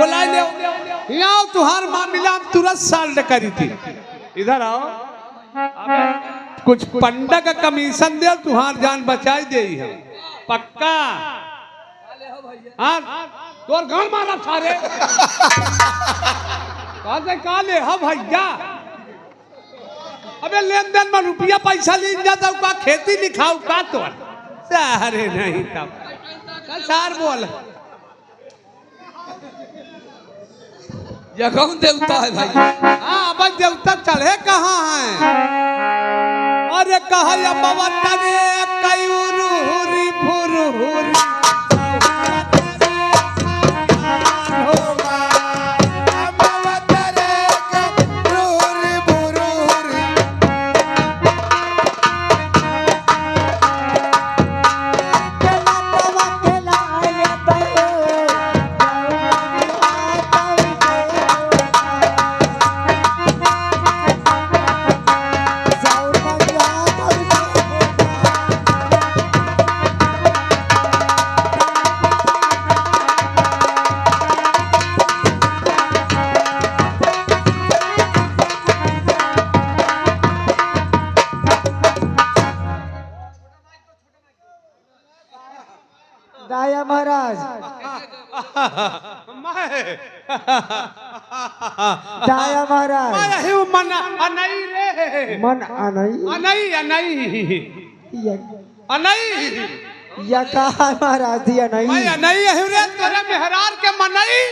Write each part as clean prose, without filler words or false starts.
बुला ले यहाँ तुहार मामला तुरंत साल्ट करी थी। इधर आओ, कुछ पंडा का कमीशन दे, तुहार जान बचाई दे है पक्का। हाँ तोर गांव मारा सारे काले हाँ भैया। अबे लेन देन में रुपया पैसा ली जाता का खेती लिखाऊ का तो सारे नहीं तब सार बोल यह कौन देवता है भाई? हाँ अब देवता चढ़े कहाँ हैं? अरे कहा या बाबा तने कई उरुहुरी फुरुहुरी दाया महाराज दाया महाराज मन अनई रे मन अनई अनई अनई अनई या कहा महाराज दिया नहीं मैं अनई है रे तोरे मेहरार के मनई।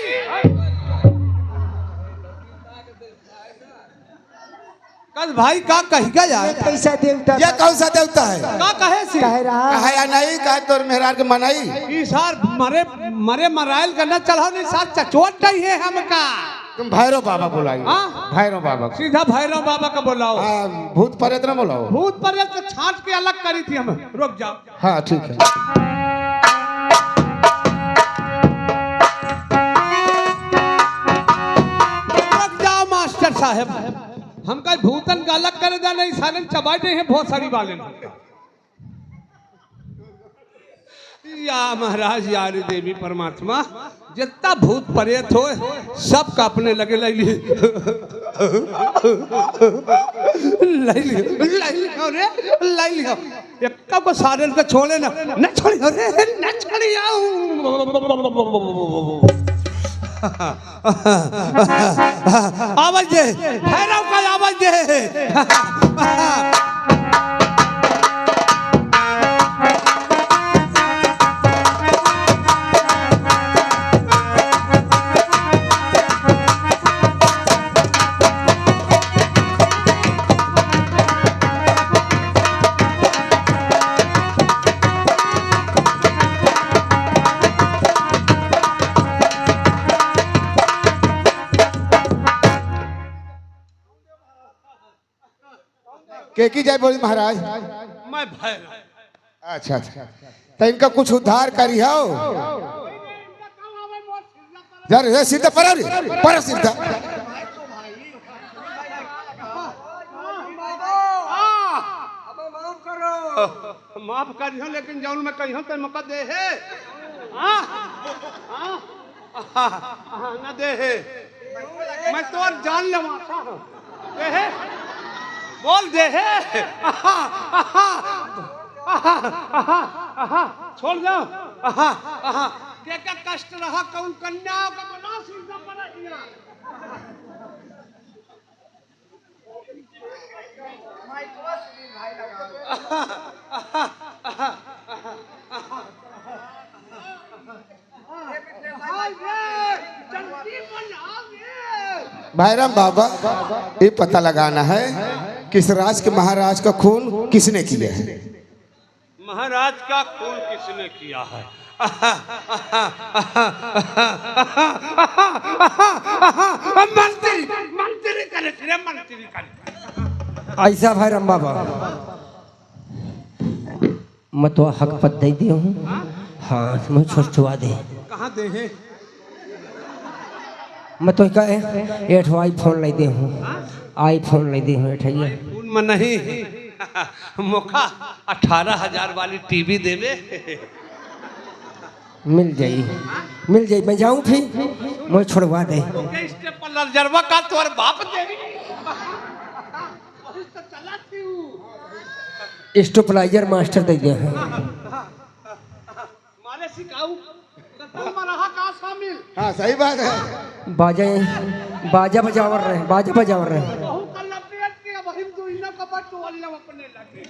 कल भाई का कहिगा यार कैसा देवता ये कौन सा देवता है? का कहे सी कह रहा कहा या नहीं कहा तोर मेहरार के मनाई? ई सार मरे मरे मराइल करना चढ़ाओ नहीं सार चचोट नहीं है हमका। तुम भैरव बाबा बुलाइए। हाँ? भैरव बाबा को। सीधा भैरव बाबा का बुलाओ। हाँ, भूत प्रेत न बुलाओ। भूत प्रेत तो छांट के अलग करी थी हम। रुक जाओ। हाँ ठीक है। रुक जाओ मास्टर साहब, हम कल भूतन का अलग करे जा नहीं साले चबाटे हैं बहुत सारी वाले या महाराज यार देवी परमात्मा जितना भूत प्रेत हो सब का अपने लगे ले लिए ले लियो एक को सारे को छोड़े ना न छोड़ियो रे न छोड़ियो। आवाज दे भैरव का आवाज दे। की जाए बोली महाराज? मैं भैरव। अच्छा अच्छा तो इनका कुछ उद्धार करी हो यार। सीधा पर सीधा माफ करियो लेकिन जौन में कहियो तो मौका दे है न दे है। मैं तो जान लेवाता हूँ दे है बोल दे है छोड़ जाओ। क्या कष्ट रहा कौन कन्या का बना सीधा पड़ा दिया। भैरव बाबा ये पता लगाना है किस राज के महाराज का खून किसने किया है? महाराज का खून किसने किया है? मंत्री मंत्री करे थे मंत्री करे। ऐसा भैरव बाबा मैं तो हक पद दे दी हूँ। हाँ मैं छुआ दे। कहाँ दे है? मैं तो कहे एठ आईफोन ले दे हूँ। आईफोन ले दे हूँ एठैया में नहीं मुखा 18,000 वाली टीवी देवे मिल जाई मैं जाऊँ फिर मुझे छोड़वा दे। के स्टेप पर ललजरवा का तोर बाप देवी बहुत तो चला थी हूँ स्टेपलाइजर मास्टर दे दे हैं। मारे सिखाऊ तुम रहा का शामिल हाँ सही बात है। बाजा बजावर रहे, बाजा बजावर रहे। बहु कल पेट के वही दुइना का बट वाली अपने लगे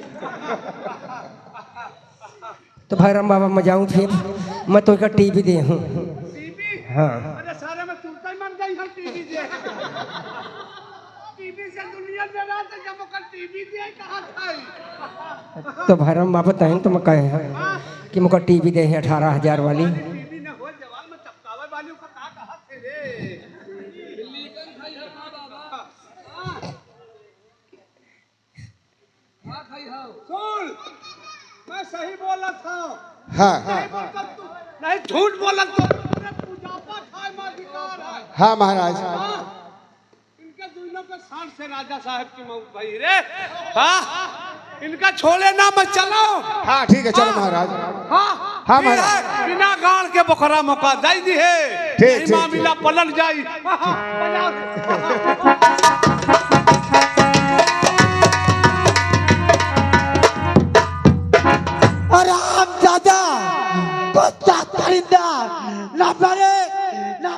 तो भाई राम बाबा मजाऊं फिर मैं तो का टीवी दे हूँ। टीवी हाँ अरे सारे में तू तो मन गई हम टीवी दे टीवी से दुनिया में ना तो जब कर टीवी दे कहां खाई तो भाई राम बाबा तहन तो मैं कहे हैं कि मुझे टीवी दे 18,000 वाली। टीवी न हो जवान में चपकावे वाली का कहा थे रे बिल्ली कन खाई है बाबा हां खाई हो सुन मैं सही बोला था हाँ नहीं बोलता तू नहीं झूठ बोला तो पूरे पूजापा खाए में अधिकार है हाँ महाराज। इनके दुनिया के साथ से राजा साहब की मौत भई रे हाँ इनका छोड़े ना मत चलो हाँ ठीक है चलो महाराज। हाँ हाँ, महाराज। बिना गाड़ के बकरा मौका दे दी है ठीक, नहीं ठीक, मामला पलट जाई बजाओ आराम दादा कुत्ता परिंदा ना पड़े ना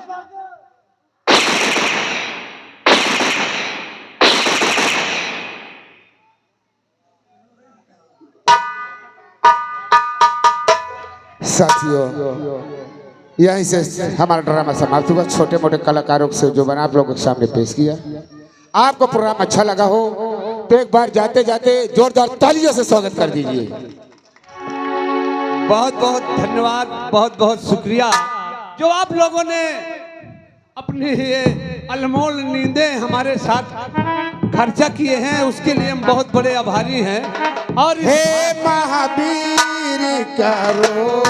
साथियों यहीं से हमारा ड्रामा समाप्त हुआ। छोटे मोटे कलाकारों से जो बना आप लोगों के सामने पेश किया। आपको प्रोग्राम अच्छा लगा हो तो एक बार जाते जाते जोरदार तालियों से स्वागत कर दीजिए। बहुत बहुत धन्यवाद बहुत बहुत शुक्रिया जो आप लोगों ने अपनी ये अनमोल नींदें हमारे साथ खर्चा किए हैं उसके लिए हम बहुत बड़े आभारी हैं और हे महावीर करो